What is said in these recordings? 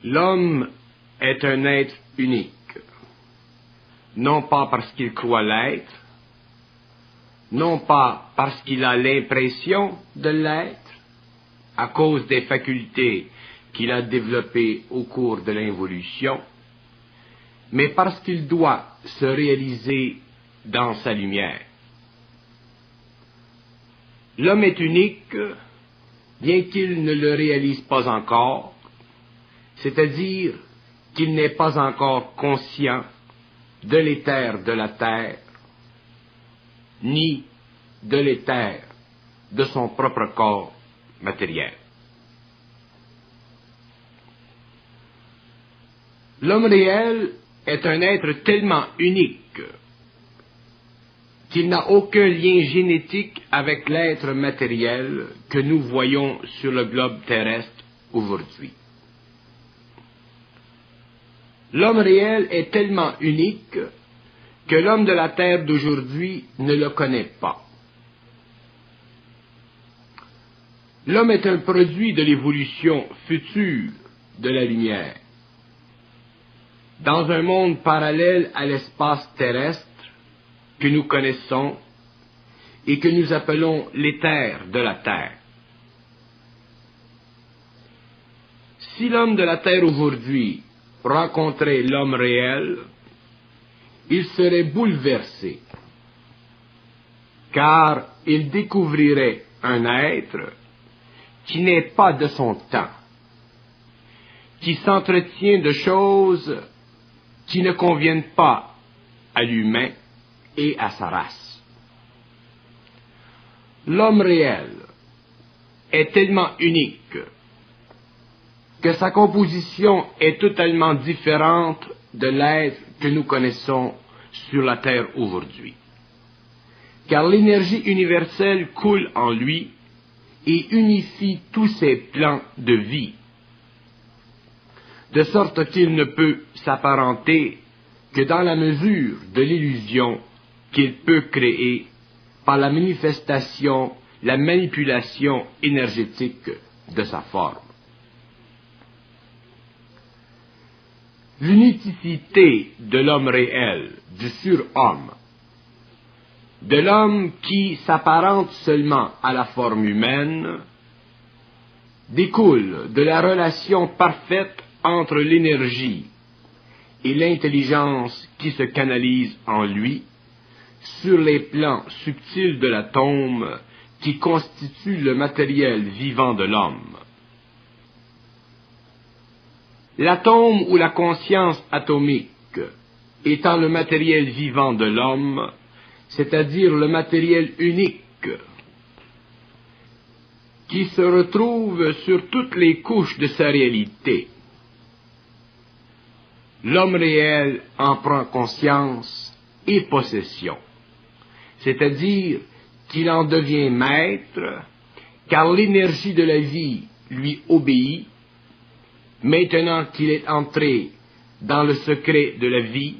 L'homme est un être unique, non pas parce qu'il croit l'être, non pas parce qu'il a l'impression de l'être, à cause des facultés qu'il a développées au cours de l'involution, mais parce qu'il doit se réaliser dans sa lumière. L'homme est unique, bien qu'il ne le réalise pas encore, c'est-à-dire qu'il n'est pas encore conscient de l'éther de la terre, ni de l'éther de son propre corps matériel. L'homme réel est un être tellement unique qu'il n'a aucun lien génétique avec l'être matériel que nous voyons sur le globe terrestre aujourd'hui. L'homme réel est tellement unique que l'homme de la terre d'aujourd'hui ne le connaît pas. L'homme est un produit de l'évolution future de la lumière. Dans un monde parallèle à l'espace terrestre que nous connaissons et que nous appelons l'éther de la terre. Si l'homme de la terre aujourd'hui rencontrait l'homme réel, il serait bouleversé, car il découvrirait un être qui n'est pas de son temps, qui s'entretient de choses qui ne conviennent pas à l'humain et à sa race. L'homme réel est tellement unique que sa composition est totalement différente de l'être que nous connaissons sur la Terre aujourd'hui. Car l'énergie universelle coule en lui et unifie tous ses plans de vie, de sorte qu'il ne peut s'apparenter que dans la mesure de l'illusion qu'il peut créer par la manifestation, la manipulation énergétique de sa forme. L'unicité de l'homme réel, du surhomme, de l'homme qui s'apparente seulement à la forme humaine, découle de la relation parfaite entre l'énergie et l'intelligence qui se canalise en lui sur les plans subtils de l'atome qui constitue le matériel vivant de l'homme. L'atome ou la conscience atomique étant le matériel vivant de l'homme, c'est-à-dire le matériel unique qui se retrouve sur toutes les couches de sa réalité. L'homme réel en prend conscience et possession, c'est-à-dire qu'il en devient maître, car l'énergie de la vie lui obéit, maintenant qu'il est entré dans le secret de la vie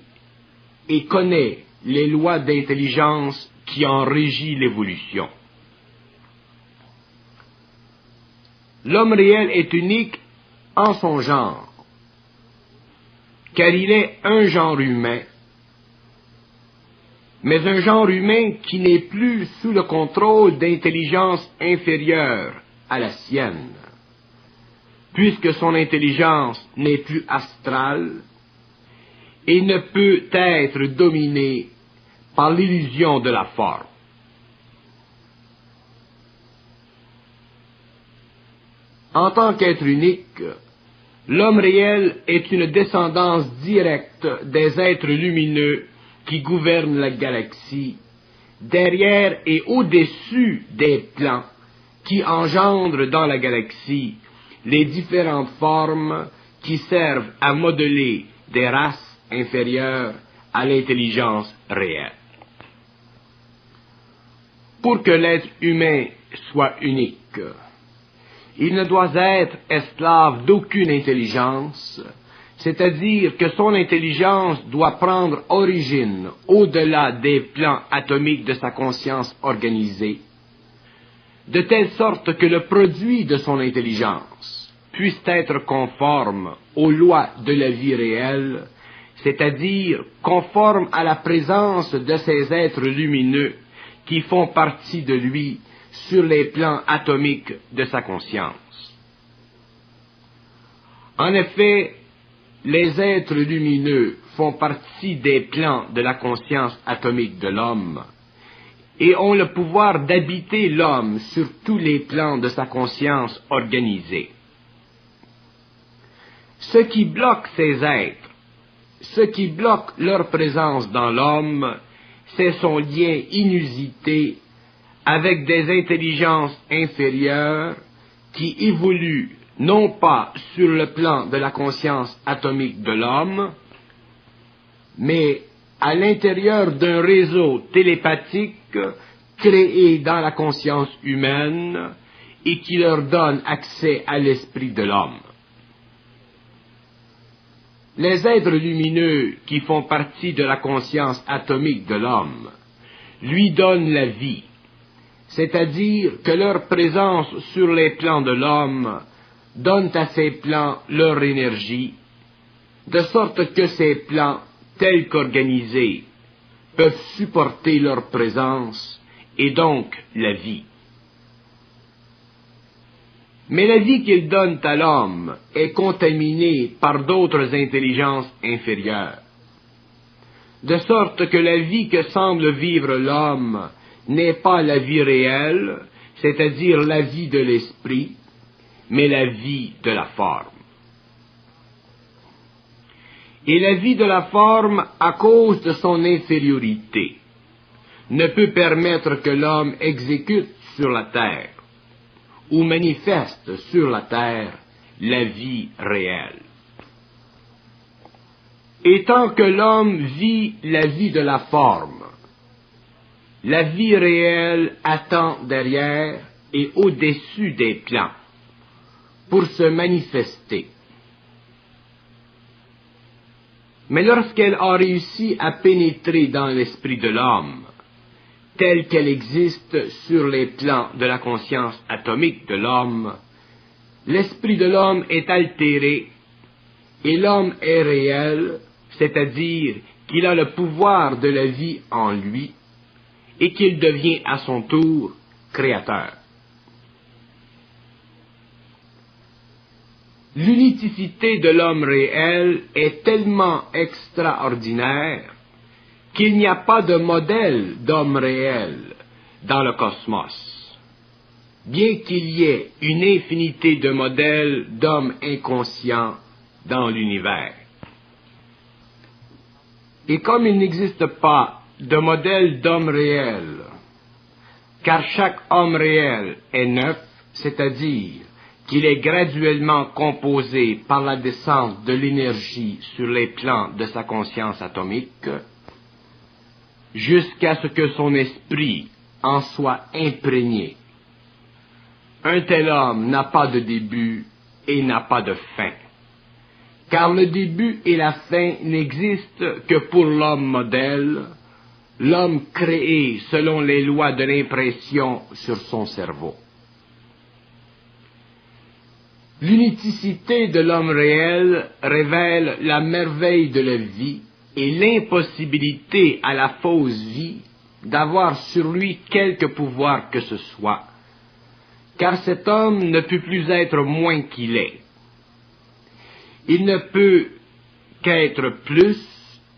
et connaît les lois d'intelligence qui en régissent l'évolution. L'homme réel est unique en son genre, car il est un genre humain, mais un genre humain qui n'est plus sous le contrôle d'intelligence inférieure à la sienne, puisque son intelligence n'est plus astrale et ne peut être dominé par l'illusion de la forme. En tant qu'être unique, l'homme réel est une descendance directe des êtres lumineux qui gouvernent la galaxie, derrière et au-dessus des plans qui engendrent dans la galaxie les différentes formes qui servent à modeler des races inférieures à l'intelligence réelle. Pour que l'être humain soit unique, il ne doit être esclave d'aucune intelligence, c'est-à-dire que son intelligence doit prendre origine au-delà des plans atomiques de sa conscience organisée, de telle sorte que le produit de son intelligence puissent être conformes aux lois de la vie réelle, c'est-à-dire conformes à la présence de ces êtres lumineux qui font partie de lui sur les plans atomiques de sa conscience. En effet, les êtres lumineux font partie des plans de la conscience atomique de l'homme et ont le pouvoir d'habiter l'homme sur tous les plans de sa conscience organisée. Ce qui bloque ces êtres, ce qui bloque leur présence dans l'homme, c'est son lien inusité avec des intelligences inférieures qui évoluent non pas sur le plan de la conscience atomique de l'homme, mais à l'intérieur d'un réseau télépathique créé dans la conscience humaine et qui leur donne accès à l'esprit de l'homme. Les êtres lumineux qui font partie de la conscience atomique de l'homme lui donnent la vie, c'est-à-dire que leur présence sur les plans de l'homme donne à ces plans leur énergie, de sorte que ces plans, tels qu'organisés, peuvent supporter leur présence et donc la vie. Mais la vie qu'ils donnent à l'homme est contaminée par d'autres intelligences inférieures, de sorte que la vie que semble vivre l'homme n'est pas la vie réelle, c'est-à-dire la vie de l'esprit, mais la vie de la forme. Et la vie de la forme, à cause de son infériorité, ne peut permettre que l'homme exécute sur la terre ou manifeste sur la terre la vie réelle. Et tant que l'homme vit la vie de la forme, la vie réelle attend derrière et au-dessus des plans pour se manifester. Mais lorsqu'elle a réussi à pénétrer dans l'esprit de l'homme, telle qu'elle existe sur les plans de la conscience atomique de l'homme, l'esprit de l'homme est altéré et l'homme est réel, c'est-à-dire qu'il a le pouvoir de la vie en lui et qu'il devient à son tour créateur. L'unicité de l'homme réel est tellement extraordinaire qu'il n'y a pas de modèle d'homme réel dans le cosmos, bien qu'il y ait une infinité de modèles d'hommes inconscients dans l'univers. Et comme il n'existe pas de modèle d'homme réel, car chaque homme réel est neuf, c'est-à-dire qu'il est graduellement composé par la descente de l'énergie sur les plans de sa conscience atomique, jusqu'à ce que son esprit en soit imprégné. Un tel homme n'a pas de début et n'a pas de fin, car le début et la fin n'existent que pour l'homme modèle, l'homme créé selon les lois de l'impression sur son cerveau. L'unicité de l'homme réel révèle la merveille de la vie et l'impossibilité à la fausse vie d'avoir sur lui quelque pouvoir que ce soit, car cet homme ne peut plus être moins qu'il est. Il ne peut qu'être plus,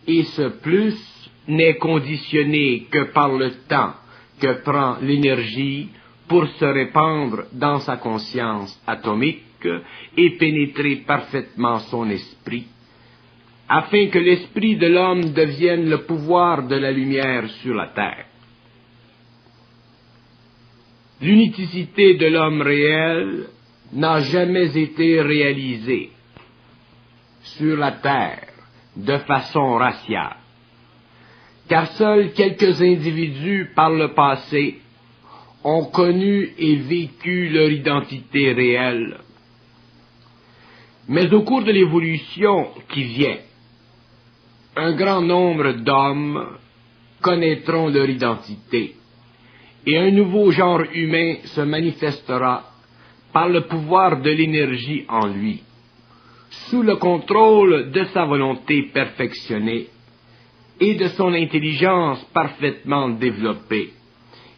et ce plus n'est conditionné que par le temps que prend l'énergie pour se répandre dans sa conscience atomique et pénétrer parfaitement son esprit, afin que l'esprit de l'homme devienne le pouvoir de la lumière sur la terre. L'unicité de l'homme réel n'a jamais été réalisée sur la terre de façon raciale, car seuls quelques individus par le passé ont connu et vécu leur identité réelle. Mais au cours de l'évolution qui vient, un grand nombre d'hommes connaîtront leur identité, et un nouveau genre humain se manifestera par le pouvoir de l'énergie en lui, sous le contrôle de sa volonté perfectionnée et de son intelligence parfaitement développée,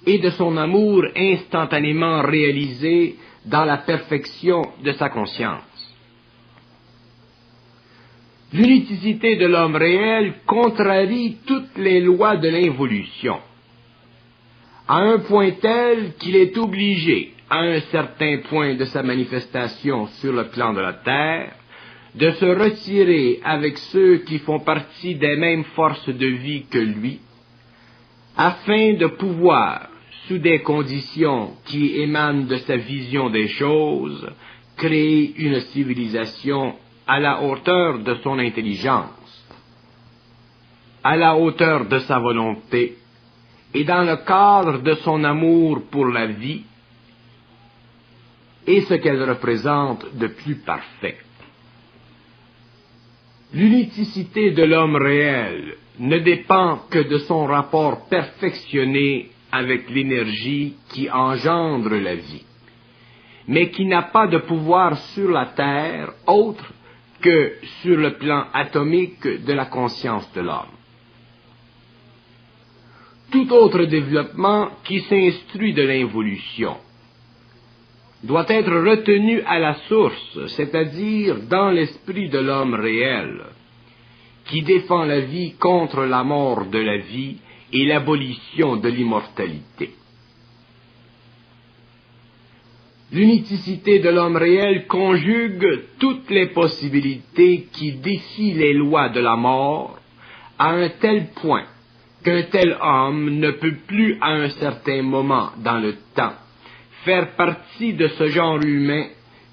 et de son amour instantanément réalisé dans la perfection de sa conscience. L'unicité de l'homme réel contrarie toutes les lois de l'involution, à un point tel qu'il est obligé, à un certain point de sa manifestation sur le plan de la terre, de se retirer avec ceux qui font partie des mêmes forces de vie que lui, afin de pouvoir, sous des conditions qui émanent de sa vision des choses, créer une civilisation à la hauteur de son intelligence, à la hauteur de sa volonté, et dans le cadre de son amour pour la vie, et ce qu'elle représente de plus parfait. L'unicité de l'homme réel ne dépend que de son rapport perfectionné avec l'énergie qui engendre la vie, mais qui n'a pas de pouvoir sur la terre autre que sur le plan atomique de la conscience de l'homme. Tout autre développement qui s'instruit de l'involution doit être retenu à la source, c'est-à-dire dans l'esprit de l'homme réel, qui défend la vie contre la mort de la vie et l'abolition de l'immortalité. L'unicité de l'homme réel conjugue toutes les possibilités qui défient les lois de la mort à un tel point qu'un tel homme ne peut plus à un certain moment dans le temps faire partie de ce genre humain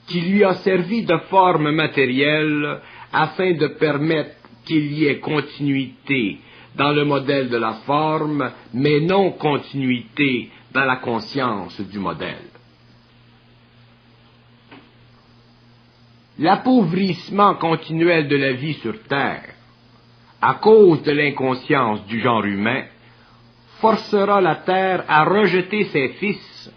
qui lui a servi de forme matérielle afin de permettre qu'il y ait continuité dans le modèle de la forme, mais non continuité dans la conscience du modèle. L'appauvrissement continuel de la vie sur Terre, à cause de l'inconscience du genre humain, forcera la Terre à rejeter ses fils,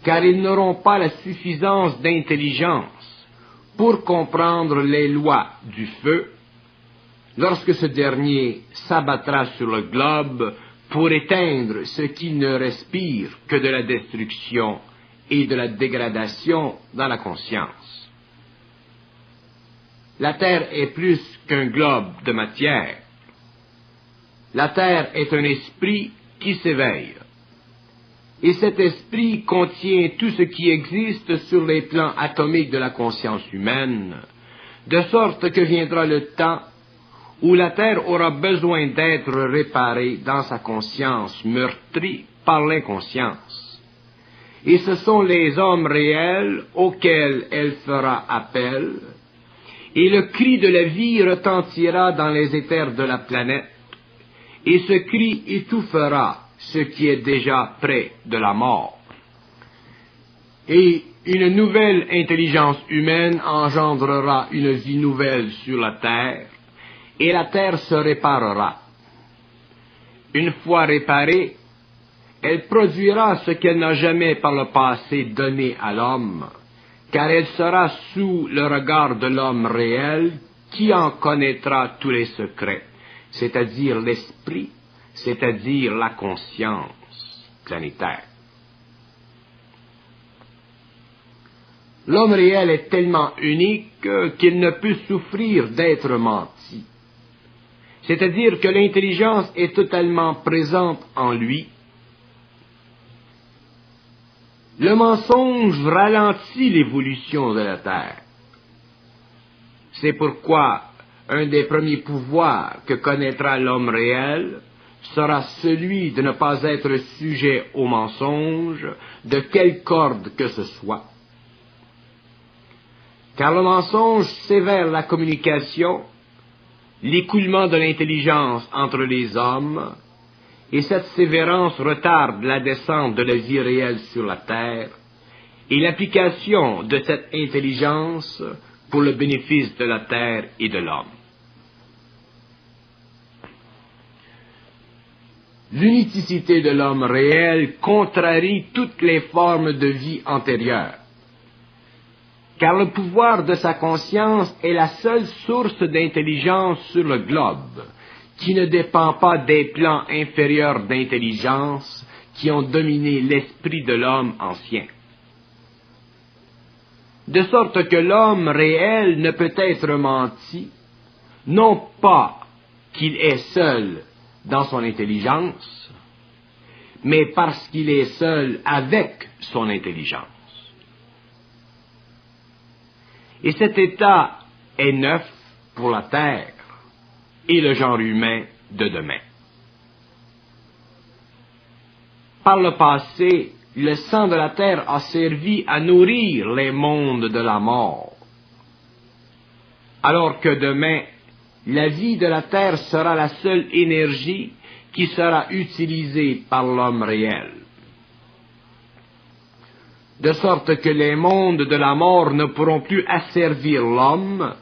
car ils n'auront pas la suffisance d'intelligence pour comprendre les lois du feu, lorsque ce dernier s'abattra sur le globe pour éteindre ce qui ne respire que de la destruction et de la dégradation dans la conscience. La Terre est plus qu'un globe de matière. La Terre est un esprit qui s'éveille. Et cet esprit contient tout ce qui existe sur les plans atomiques de la conscience humaine, de sorte que viendra le temps où la Terre aura besoin d'être réparée dans sa conscience meurtrie par l'inconscience. Et ce sont les hommes réels auxquels elle fera appel, et le cri de la vie retentira dans les éthers de la planète, et ce cri étouffera ce qui est déjà près de la mort. Et une nouvelle intelligence humaine engendrera une vie nouvelle sur la terre, et la terre se réparera. Une fois réparée, elle produira ce qu'elle n'a jamais par le passé donné à l'homme, car elle sera sous le regard de l'homme réel qui en connaîtra tous les secrets, c'est-à-dire l'esprit, c'est-à-dire la conscience planétaire. L'homme réel est tellement unique qu'il ne peut souffrir d'être menti. C'est-à-dire que l'intelligence est totalement présente en lui. Le mensonge ralentit l'évolution de la Terre. C'est pourquoi un des premiers pouvoirs que connaîtra l'homme réel sera celui de ne pas être sujet au mensonge de quelque ordre que ce soit. Car le mensonge sévère la communication, l'écoulement de l'intelligence entre les hommes, et cette sévérance retarde la descente de la vie réelle sur la terre et l'application de cette intelligence pour le bénéfice de la terre et de l'homme. L'unicité de l'homme réel contrarie toutes les formes de vie antérieures, car le pouvoir de sa conscience est la seule source d'intelligence sur le globe, qui ne dépend pas des plans inférieurs d'intelligence qui ont dominé l'esprit de l'homme ancien. De sorte que l'homme réel ne peut être menti, non pas qu'il est seul dans son intelligence, mais parce qu'il est seul avec son intelligence. Et cet état est neuf pour la terre et le genre humain de demain. Par le passé, le sang de la terre a servi à nourrir les mondes de la mort, alors que demain, la vie de la terre sera la seule énergie qui sera utilisée par l'homme réel. De sorte que les mondes de la mort ne pourront plus asservir l'homme,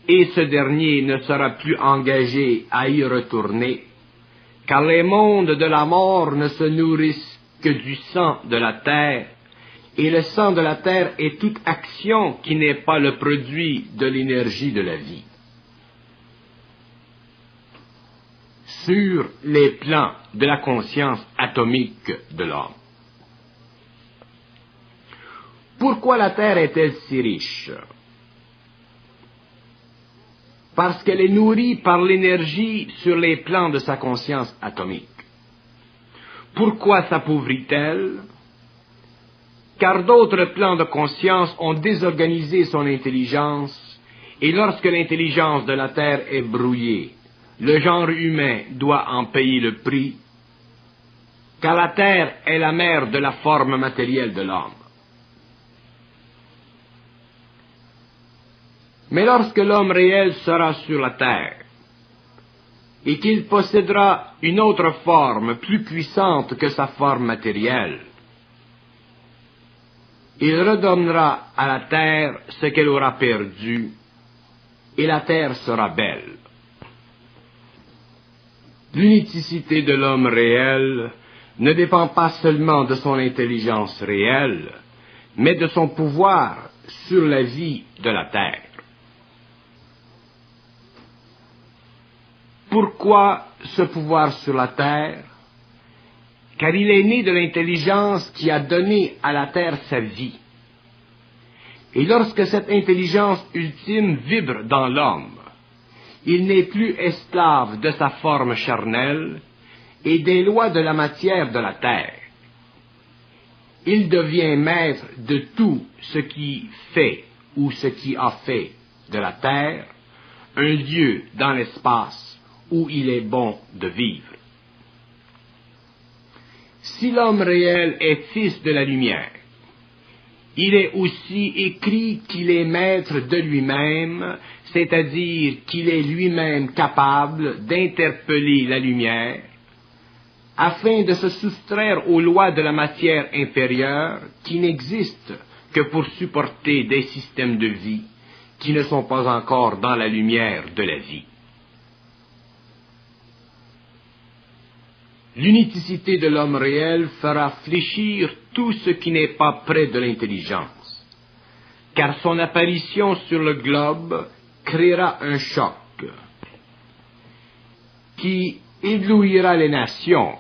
et ce dernier ne sera plus engagé à y retourner, car les mondes de la mort ne se nourrissent que du sang de la terre, et le sang de la terre est toute action qui n'est pas le produit de l'énergie de la vie. Sur les plans de la conscience atomique de l'homme. Pourquoi la Terre est-elle si riche? Parce qu'elle est nourrie par l'énergie sur les plans de sa conscience atomique. Pourquoi s'appauvrit-elle? Car d'autres plans de conscience ont désorganisé son intelligence, et lorsque l'intelligence de la Terre est brouillée, le genre humain doit en payer le prix, car la Terre est la mère de la forme matérielle de l'homme. Mais lorsque l'homme réel sera sur la terre, et qu'il possédera une autre forme plus puissante que sa forme matérielle, il redonnera à la terre ce qu'elle aura perdu, et la terre sera belle. L'unicité de l'homme réel ne dépend pas seulement de son intelligence réelle, mais de son pouvoir sur la vie de la terre. Pourquoi ce pouvoir sur la terre? Car il est né de l'intelligence qui a donné à la terre sa vie. Et lorsque cette intelligence ultime vibre dans l'homme, il n'est plus esclave de sa forme charnelle et des lois de la matière de la terre. Il devient maître de tout ce qui fait ou ce qui a fait de la terre un lieu dans l'espace où il est bon de vivre. Si l'homme réel est fils de la lumière, il est aussi écrit qu'il est maître de lui-même, c'est-à-dire qu'il est lui-même capable d'interpeller la lumière, afin de se soustraire aux lois de la matière inférieure qui n'existent que pour supporter des systèmes de vie qui ne sont pas encore dans la lumière de la vie. L'unicité de l'homme réel fera fléchir tout ce qui n'est pas près de l'intelligence, car son apparition sur le globe créera un choc qui éblouira les nations,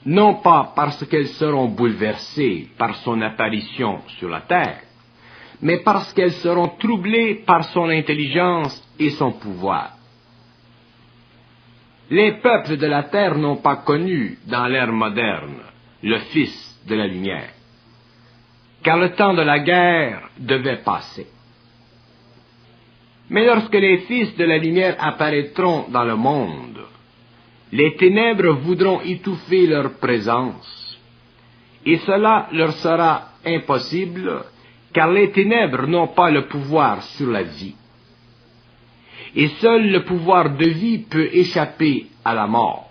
non pas parce qu'elles seront bouleversées par son apparition sur la terre, mais parce qu'elles seront troublées par son intelligence et son pouvoir. Les peuples de la terre n'ont pas connu, dans l'ère moderne, le Fils de la lumière, car le temps de la guerre devait passer. Mais lorsque les fils de la lumière apparaîtront dans le monde, les ténèbres voudront étouffer leur présence, et cela leur sera impossible, car les ténèbres n'ont pas le pouvoir sur la vie. Et seul le pouvoir de vie peut échapper à la mort.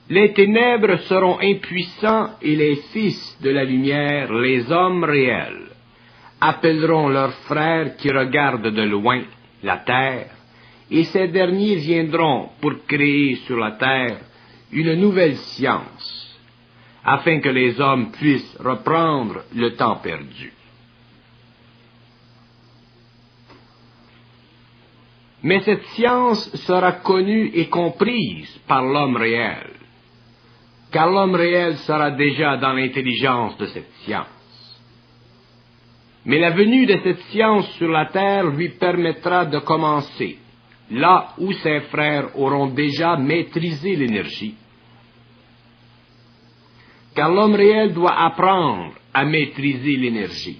Les ténèbres seront impuissants et les fils de la lumière, les hommes réels, appelleront leurs frères qui regardent de loin la terre, et ces derniers viendront pour créer sur la terre une nouvelle science, afin que les hommes puissent reprendre le temps perdu. Mais cette science sera connue et comprise par l'homme réel, car l'homme réel sera déjà dans l'intelligence de cette science. Mais la venue de cette science sur la terre lui permettra de commencer, là où ses frères auront déjà maîtrisé l'énergie. Car l'homme réel doit apprendre à maîtriser l'énergie.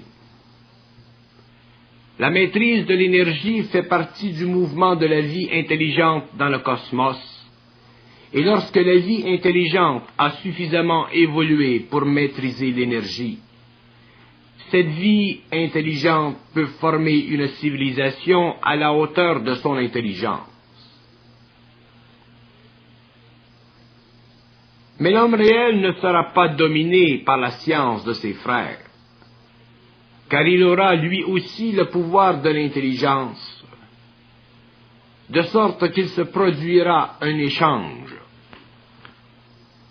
La maîtrise de l'énergie fait partie du mouvement de la vie intelligente dans le cosmos, et lorsque la vie intelligente a suffisamment évolué pour maîtriser l'énergie, cette vie intelligente peut former une civilisation à la hauteur de son intelligence. Mais l'homme réel ne sera pas dominé par la science de ses frères, car il aura lui aussi le pouvoir de l'intelligence, de sorte qu'il se produira un échange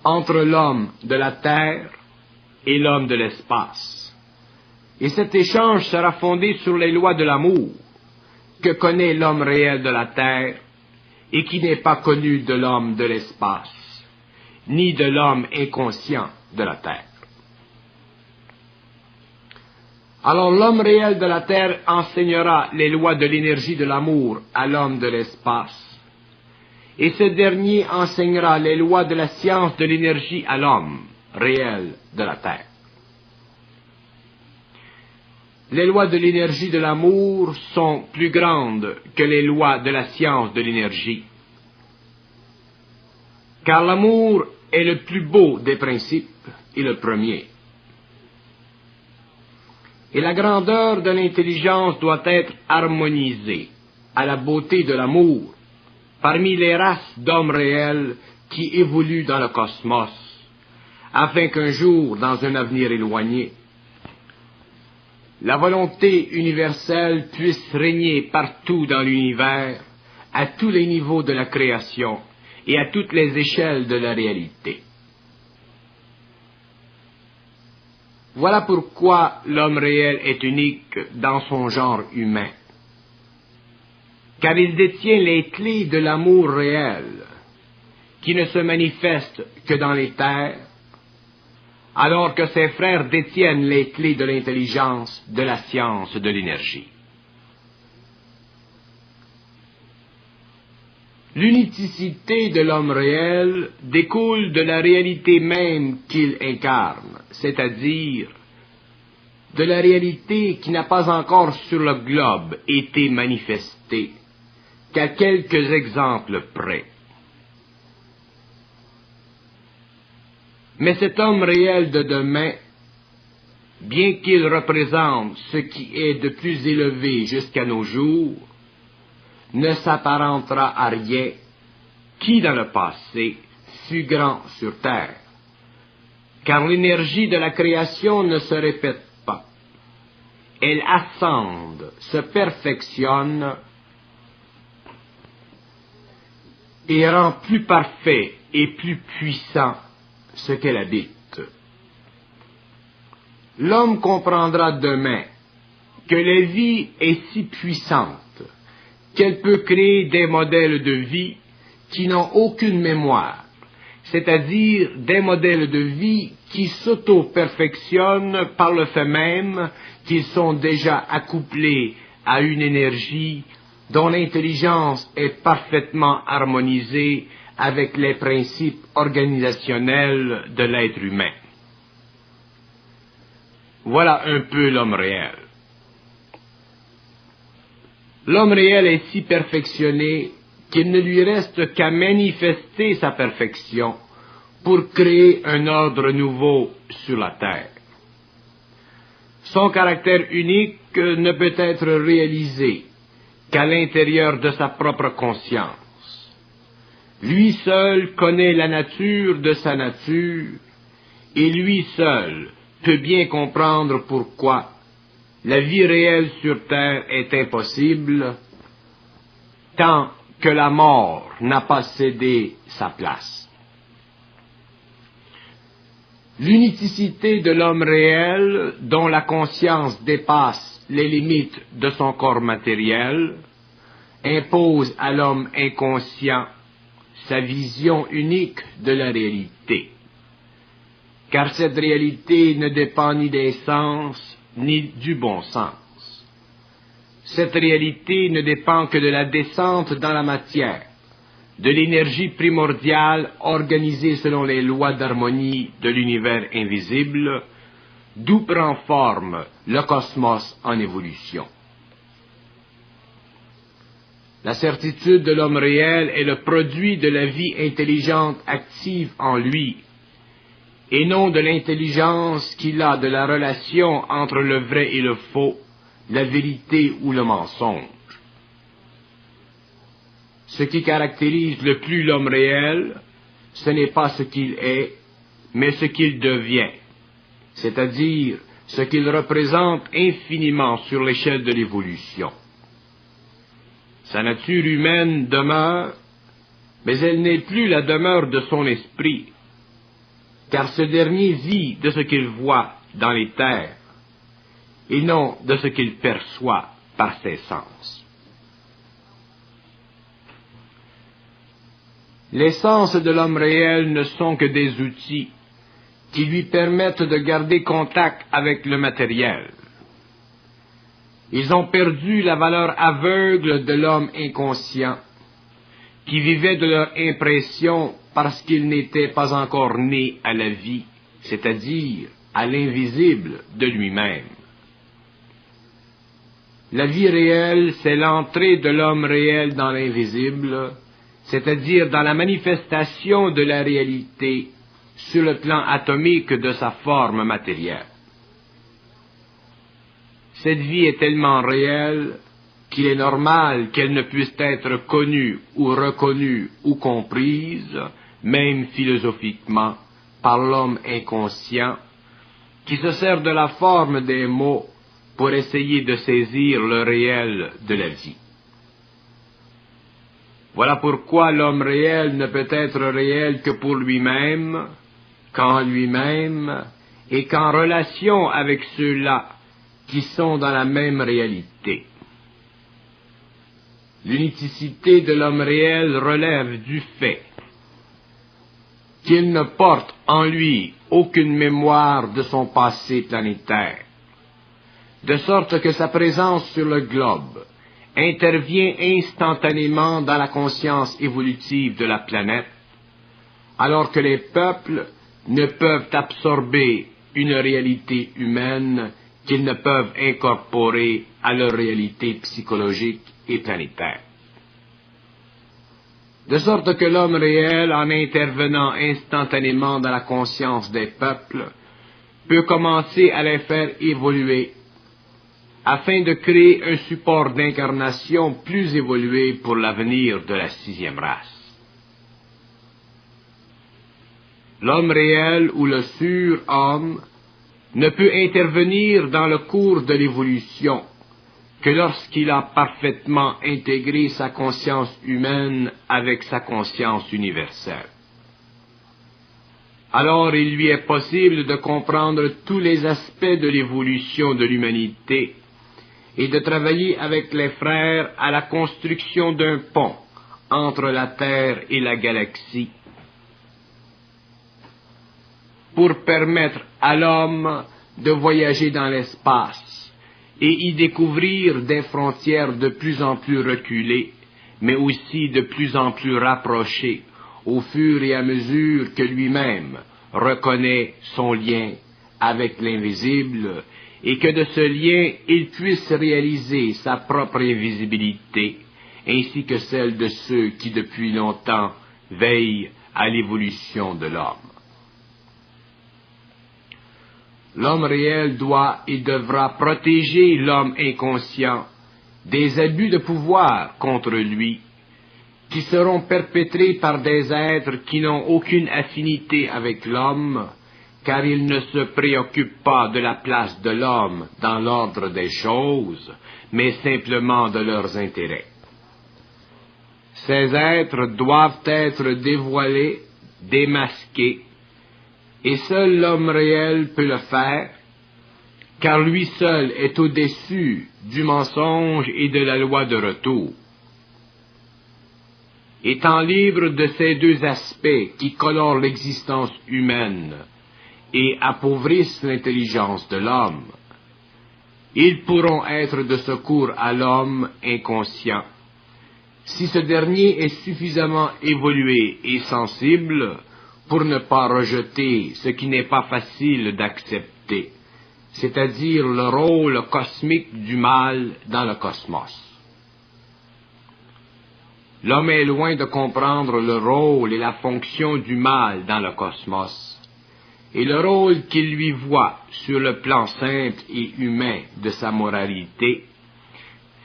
entre l'homme de la terre et l'homme de l'espace. Et cet échange sera fondé sur les lois de l'amour que connaît l'homme réel de la terre et qui n'est pas connu de l'homme de l'espace, ni de l'homme inconscient de la terre. Alors l'homme réel de la terre enseignera les lois de l'énergie de l'amour à l'homme de l'espace, et ce dernier enseignera les lois de la science de l'énergie à l'homme réel de la terre. Les lois de l'énergie de l'amour sont plus grandes que les lois de la science de l'énergie, car l'amour est le plus beau des principes et le premier. Et la grandeur de l'intelligence doit être harmonisée à la beauté de l'amour parmi les races d'hommes réels qui évoluent dans le cosmos, afin qu'un jour, dans un avenir éloigné, la volonté universelle puisse régner partout dans l'univers, à tous les niveaux de la création et à toutes les échelles de la réalité. Voilà pourquoi l'homme réel est unique dans son genre humain, car il détient les clés de l'amour réel, qui ne se manifeste que dans les terres, alors que ses frères détiennent les clés de l'intelligence, de la science, de l'énergie. L'unicité de l'homme réel découle de la réalité même qu'il incarne, c'est-à-dire de la réalité qui n'a pas encore sur le globe été manifestée, qu'à quelques exemples près. Mais cet homme réel de demain, bien qu'il représente ce qui est de plus élevé jusqu'à nos jours, ne s'apparentera à rien qui, dans le passé, fut grand sur terre, car l'énergie de la création ne se répète pas. Elle ascende, se perfectionne et rend plus parfait et plus puissant ce qu'elle habite. L'homme comprendra demain que la vie est si puissante qu'elle peut créer des modèles de vie qui n'ont aucune mémoire, c'est-à-dire des modèles de vie qui s'auto-perfectionnent par le fait même qu'ils sont déjà accouplés à une énergie dont l'intelligence est parfaitement harmonisée avec les principes organisationnels de l'être humain. Voilà un peu l'homme réel. L'homme réel est si perfectionné qu'il ne lui reste qu'à manifester sa perfection pour créer un ordre nouveau sur la terre. Son caractère unique ne peut être réalisé qu'à l'intérieur de sa propre conscience. Lui seul connaît la nature de sa nature, et lui seul peut bien comprendre pourquoi la vie réelle sur terre est impossible, tant que la mort n'a pas cédé sa place. L'unicité de l'homme réel, dont la conscience dépasse les limites de son corps matériel, impose à l'homme inconscient sa vision unique de la réalité. Car cette réalité ne dépend ni des sens, ni du bon sens. Cette réalité ne dépend que de la descente dans la matière, de l'énergie primordiale organisée selon les lois d'harmonie de l'univers invisible, d'où prend forme le cosmos en évolution. La certitude de l'homme réel est le produit de la vie intelligente active en lui, et non de l'intelligence qu'il a de la relation entre le vrai et le faux, la vérité ou le mensonge. Ce qui caractérise le plus l'homme réel, ce n'est pas ce qu'il est, mais ce qu'il devient, c'est-à-dire ce qu'il représente infiniment sur l'échelle de l'évolution. Sa nature humaine demeure, mais elle n'est plus la demeure de son esprit, car ce dernier vit de ce qu'il voit dans les terres, et non de ce qu'il perçoit par ses sens. Les sens de l'homme réel ne sont que des outils qui lui permettent de garder contact avec le matériel. Ils ont perdu la valeur aveugle de l'homme inconscient, qui vivait de leur impression parce qu'il n'était pas encore né à la vie, c'est-à-dire à l'invisible de lui-même. La vie réelle, c'est l'entrée de l'homme réel dans l'invisible, c'est-à-dire dans la manifestation de la réalité sur le plan atomique de sa forme matérielle. Cette vie est tellement réelle qu'il est normal qu'elle ne puisse être connue ou reconnue ou comprise, même philosophiquement, par l'homme inconscient, qui se sert de la forme des mots pour essayer de saisir le réel de la vie. Voilà pourquoi l'homme réel ne peut être réel que pour lui-même, qu'en lui-même, et qu'en relation avec ceux-là qui sont dans la même réalité. L'unicité de l'homme réel relève du fait qu'il ne porte en lui aucune mémoire de son passé planétaire, de sorte que sa présence sur le globe intervient instantanément dans la conscience évolutive de la planète, alors que les peuples ne peuvent absorber une réalité humaine qu'ils ne peuvent incorporer à leur réalité psychologique et planétaire. De sorte que l'homme réel, en intervenant instantanément dans la conscience des peuples, peut commencer à les faire évoluer, afin de créer un support d'incarnation plus évolué pour l'avenir de la 6e race. L'homme réel ou le surhomme ne peut intervenir dans le cours de l'évolution que lorsqu'il a parfaitement intégré sa conscience humaine avec sa conscience universelle. Alors il lui est possible de comprendre tous les aspects de l'évolution de l'humanité et de travailler avec les frères à la construction d'un pont entre la Terre et la galaxie, pour permettre à l'homme de voyager dans l'espace et y découvrir des frontières de plus en plus reculées, mais aussi de plus en plus rapprochées, au fur et à mesure que lui-même reconnaît son lien avec l'invisible, et que de ce lien il puisse réaliser sa propre invisibilité, ainsi que celle de ceux qui depuis longtemps veillent à l'évolution de l'homme. L'homme réel doit et devra protéger l'homme inconscient des abus de pouvoir contre lui, qui seront perpétrés par des êtres qui n'ont aucune affinité avec l'homme, car ils ne se préoccupent pas de la place de l'homme dans l'ordre des choses, mais simplement de leurs intérêts. Ces êtres doivent être dévoilés, démasqués, Et seul l'homme réel peut le faire, car lui seul est au-dessus du mensonge et de la loi de retour. Étant libre de ces deux aspects qui colorent l'existence humaine et appauvrissent l'intelligence de l'homme, ils pourront être de secours à l'homme inconscient, si ce dernier est suffisamment évolué et sensible pour ne pas rejeter ce qui n'est pas facile d'accepter, c'est-à-dire le rôle cosmique du mal dans le cosmos. L'homme est loin de comprendre le rôle et la fonction du mal dans le cosmos, et le rôle qu'il lui voit sur le plan simple et humain de sa moralité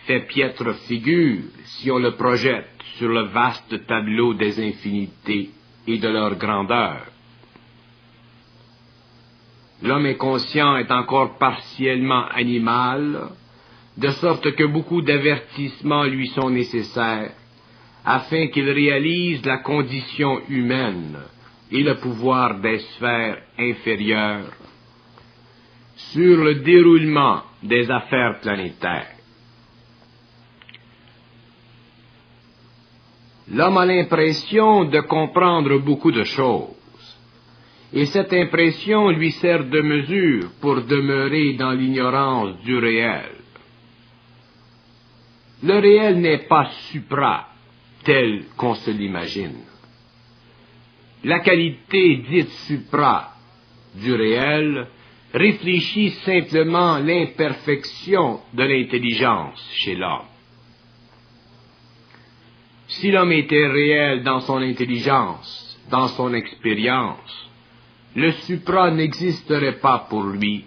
fait piètre figure si on le projette sur le vaste tableau des infinités et de leur grandeur. L'homme inconscient est encore partiellement animal, de sorte que beaucoup d'avertissements lui sont nécessaires, afin qu'il réalise la condition humaine et le pouvoir des sphères inférieures sur le déroulement des affaires planétaires. L'homme a l'impression de comprendre beaucoup de choses, et cette impression lui sert de mesure pour demeurer dans l'ignorance du réel. Le réel n'est pas supra, tel qu'on se l'imagine. La qualité dite supra du réel réfléchit simplement l'imperfection de l'intelligence chez l'homme. Si l'homme était réel dans son intelligence, dans son expérience, le supra n'existerait pas pour lui,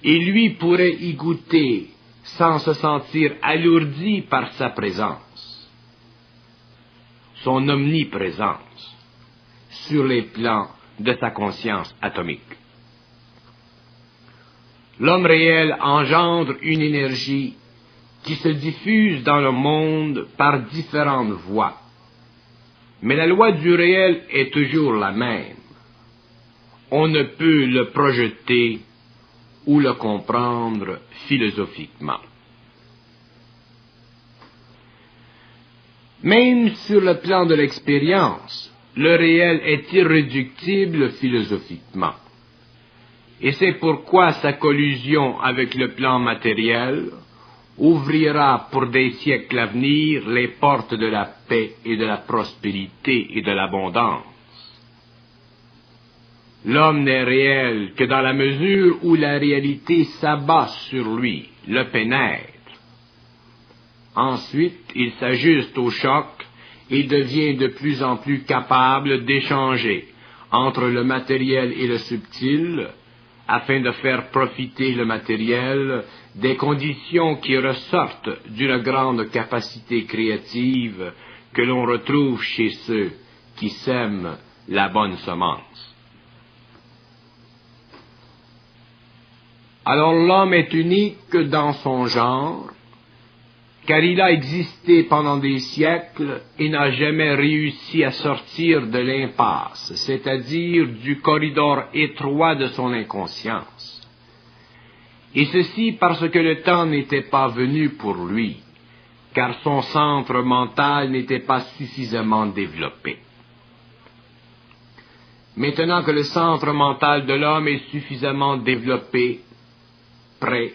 et lui pourrait y goûter sans se sentir alourdi par sa présence, son omniprésence, sur les plans de sa conscience atomique. L'homme réel engendre une énergie qui se diffuse dans le monde par différentes voies. Mais la loi du réel est toujours la même. On ne peut le projeter ou le comprendre philosophiquement. Même sur le plan de l'expérience, le réel est irréductible philosophiquement. Et c'est pourquoi sa collusion avec le plan matériel ouvrira pour des siècles à venir les portes de la paix et de la prospérité et de l'abondance. L'homme n'est réel que dans la mesure où la réalité s'abat sur lui, le pénètre. Ensuite, il s'ajuste au choc et devient de plus en plus capable d'échanger entre le matériel et le subtil, afin de faire profiter le matériel des conditions qui ressortent d'une grande capacité créative que l'on retrouve chez ceux qui sèment la bonne semence. Alors l'homme est unique dans son genre, car il a existé pendant des siècles et n'a jamais réussi à sortir de l'impasse, c'est-à-dire du corridor étroit de son inconscience. Et ceci parce que le temps n'était pas venu pour lui, car son centre mental n'était pas suffisamment développé. Maintenant que le centre mental de l'homme est suffisamment développé, prêt,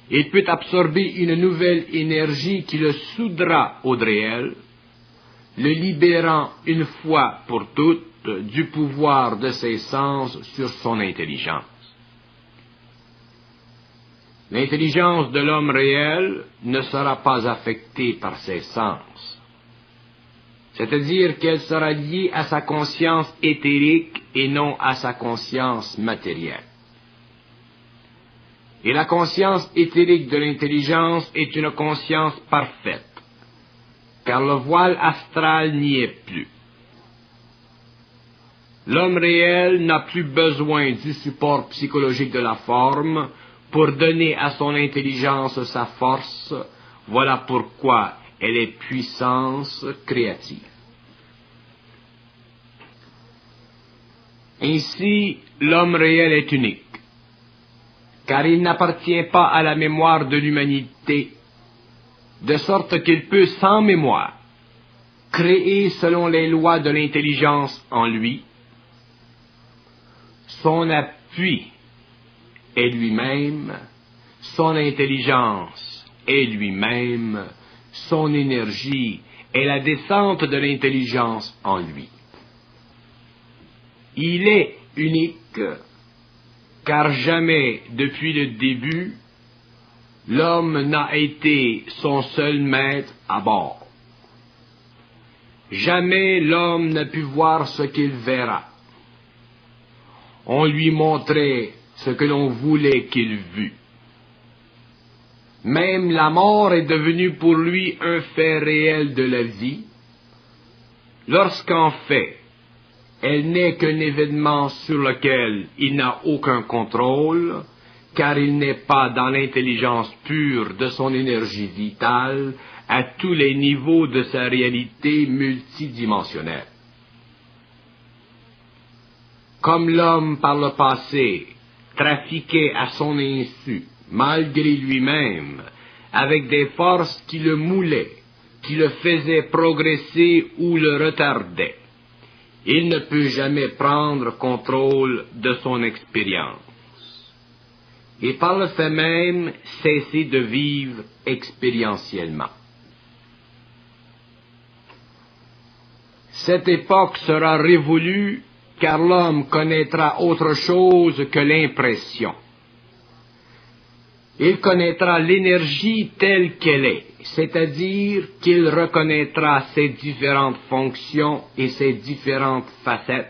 il peut absorber une nouvelle énergie qui le soudera au réel, le libérant une fois pour toutes du pouvoir de ses sens sur son intelligence. L'intelligence de l'homme réel ne sera pas affectée par ses sens, c'est-à-dire qu'elle sera liée à sa conscience éthérique et non à sa conscience matérielle. Et la conscience éthérique de l'intelligence est une conscience parfaite, car le voile astral n'y est plus. L'homme réel n'a plus besoin du support psychologique de la forme pour donner à son intelligence sa force. Voilà pourquoi elle est puissance créative. Ainsi, l'homme réel est unique, car il n'appartient pas à la mémoire de l'humanité, de sorte qu'il peut, sans mémoire, créer selon les lois de l'intelligence en lui. Son appui est lui-même, son intelligence est lui-même, son énergie est la descente de l'intelligence en lui. Il est unique, car jamais, depuis le début, l'homme n'a été son seul maître à bord. Jamais l'homme n'a pu voir ce qu'il verra. On lui montrait ce que l'on voulait qu'il vût. Même la mort est devenue pour lui un fait réel de la vie, lorsqu'en fait, elle n'est qu'un événement sur lequel il n'a aucun contrôle, car il n'est pas dans l'intelligence pure de son énergie vitale à tous les niveaux de sa réalité multidimensionnelle. Comme l'homme par le passé trafiquait à son insu, malgré lui-même, avec des forces qui le moulaient, qui le faisaient progresser ou le retardaient, il ne peut jamais prendre contrôle de son expérience. Et par le fait même, cesser de vivre expérientiellement. Cette époque sera révolue, car l'homme connaîtra autre chose que l'impression. Il connaîtra l'énergie telle qu'elle est, c'est-à-dire qu'il reconnaîtra ses différentes fonctions et ses différentes facettes,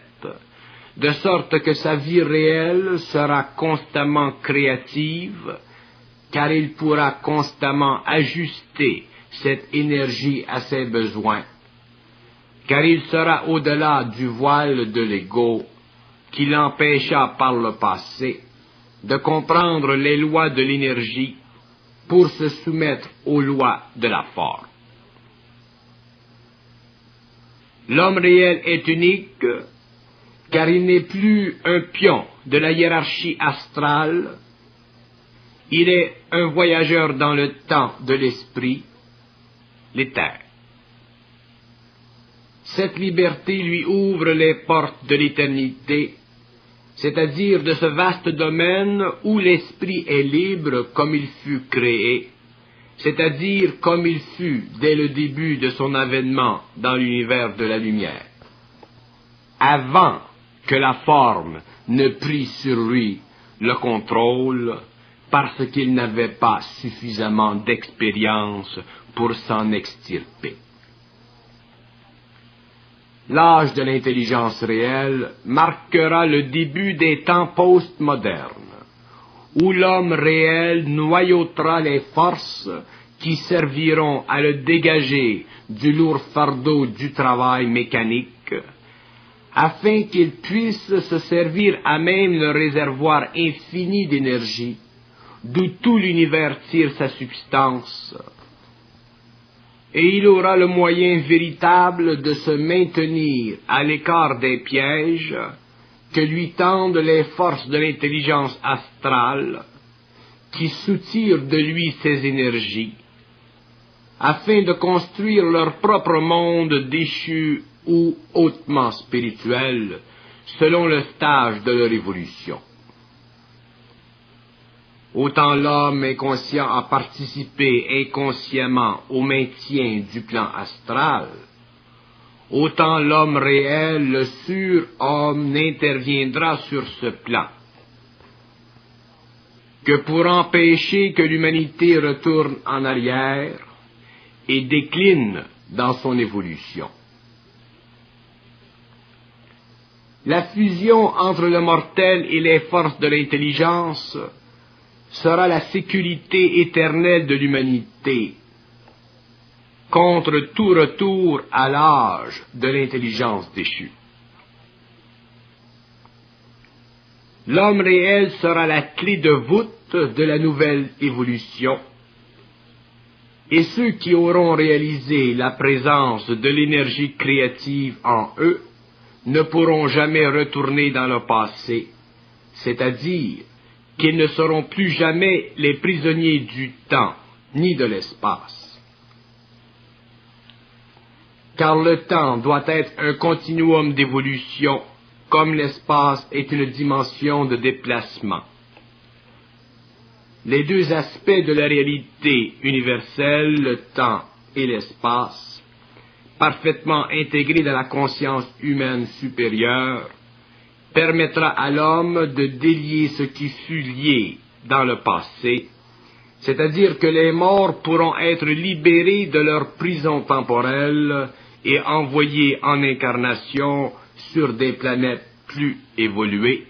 de sorte que sa vie réelle sera constamment créative, car il pourra constamment ajuster cette énergie à ses besoins, car il sera au-delà du voile de l'ego qui l'empêcha par le passé de comprendre les lois de l'énergie pour se soumettre aux lois de la forme. L'homme réel est unique, car il n'est plus un pion de la hiérarchie astrale, il est un voyageur dans le temps de l'esprit, l'éther. Cette liberté lui ouvre les portes de l'éternité, c'est-à-dire de ce vaste domaine où l'esprit est libre comme il fut créé, c'est-à-dire comme il fut dès le début de son avènement dans l'univers de la lumière, avant que la forme ne prit sur lui le contrôle, parce qu'il n'avait pas suffisamment d'expérience pour s'en extirper. L'âge de l'intelligence réelle marquera le début des temps postmodernes, où l'homme réel noyautera les forces qui serviront à le dégager du lourd fardeau du travail mécanique, afin qu'il puisse se servir à même le réservoir infini d'énergie, d'où tout l'univers tire sa substance, et il aura le moyen véritable de se maintenir à l'écart des pièges que lui tendent les forces de l'intelligence astrale, qui soutirent de lui ses énergies, afin de construire leur propre monde déchu ou hautement spirituel, selon le stage de leur évolution. Autant l'homme inconscient a participé inconsciemment au maintien du plan astral, autant l'homme réel, le surhomme, n'interviendra sur ce plan que pour empêcher que l'humanité retourne en arrière et décline dans son évolution. La fusion entre le mortel et les forces de l'intelligence sera la sécurité éternelle de l'humanité contre tout retour à l'âge de l'intelligence déchue. L'homme réel sera la clé de voûte de la nouvelle évolution, et ceux qui auront réalisé la présence de l'énergie créative en eux ne pourront jamais retourner dans le passé, c'est-à-dire qu'ils ne seront plus jamais les prisonniers du temps ni de l'espace. Car le temps doit être un continuum d'évolution, comme l'espace est une dimension de déplacement. Les deux aspects de la réalité universelle, le temps et l'espace, parfaitement intégrés dans la conscience humaine supérieure, permettra à l'homme de délier ce qui fut lié dans le passé, c'est-à-dire que les morts pourront être libérés de leur prison temporelle et envoyés en incarnation sur des planètes plus évoluées,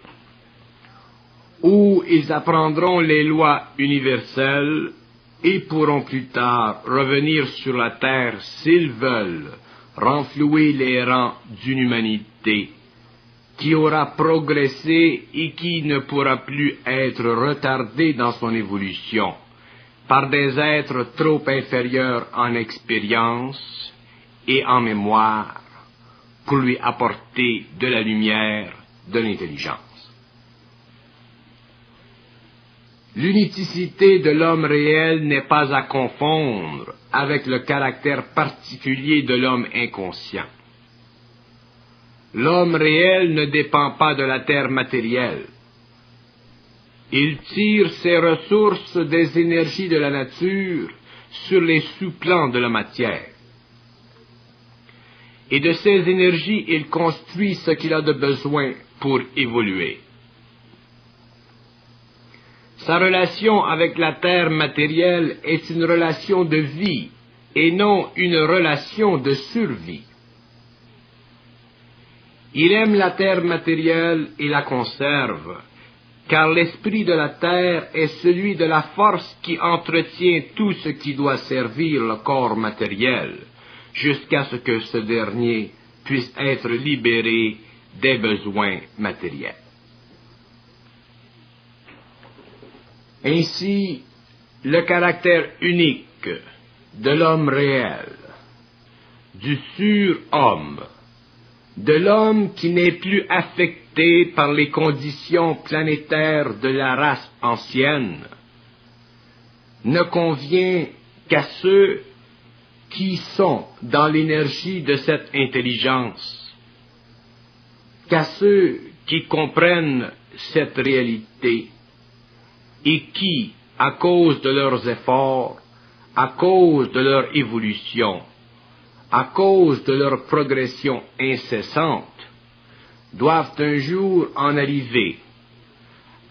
où ils apprendront les lois universelles et pourront plus tard revenir sur la terre s'ils veulent, renflouer les rangs d'une humanité qui aura progressé et qui ne pourra plus être retardée dans son évolution par des êtres trop inférieurs en expérience et en mémoire pour lui apporter de la lumière, de l'intelligence. L'unicité de l'homme réel n'est pas à confondre avec le caractère particulier de l'homme inconscient. L'homme réel ne dépend pas de la terre matérielle. Il tire ses ressources des énergies de la nature sur les sous-plans de la matière. Et de ces énergies, il construit ce qu'il a de besoin pour évoluer. Sa relation avec la terre matérielle est une relation de vie et non une relation de survie. Il aime la terre matérielle et la conserve, car l'esprit de la terre est celui de la force qui entretient tout ce qui doit servir le corps matériel, jusqu'à ce que ce dernier puisse être libéré des besoins matériels. Ainsi, le caractère unique de l'homme réel, du surhomme, de l'homme qui n'est plus affecté par les conditions planétaires de la race ancienne, ne convient qu'à ceux qui sont dans l'énergie de cette intelligence, qu'à ceux qui comprennent cette réalité et qui, à cause de leurs efforts, à cause de leur évolution, à cause de leur progression incessante, doivent un jour en arriver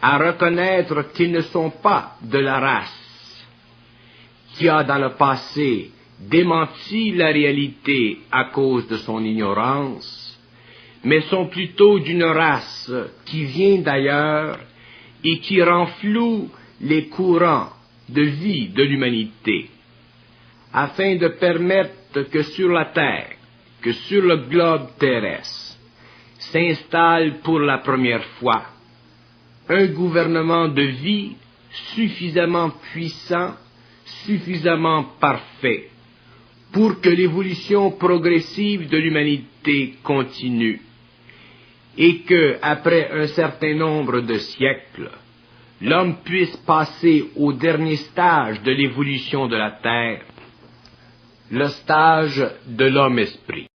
à reconnaître qu'ils ne sont pas de la race qui a dans le passé démenti la réalité à cause de son ignorance, mais sont plutôt d'une race qui vient d'ailleurs et qui rend flou les courants de vie de l'humanité, afin de permettre que sur la Terre, que sur le globe terrestre, s'installe pour la première fois un gouvernement de vie suffisamment puissant, suffisamment parfait, pour que l'évolution progressive de l'humanité continue, et que, après un certain nombre de siècles, l'homme puisse passer au dernier stage de l'évolution de la Terre, le stage de l'homme-esprit.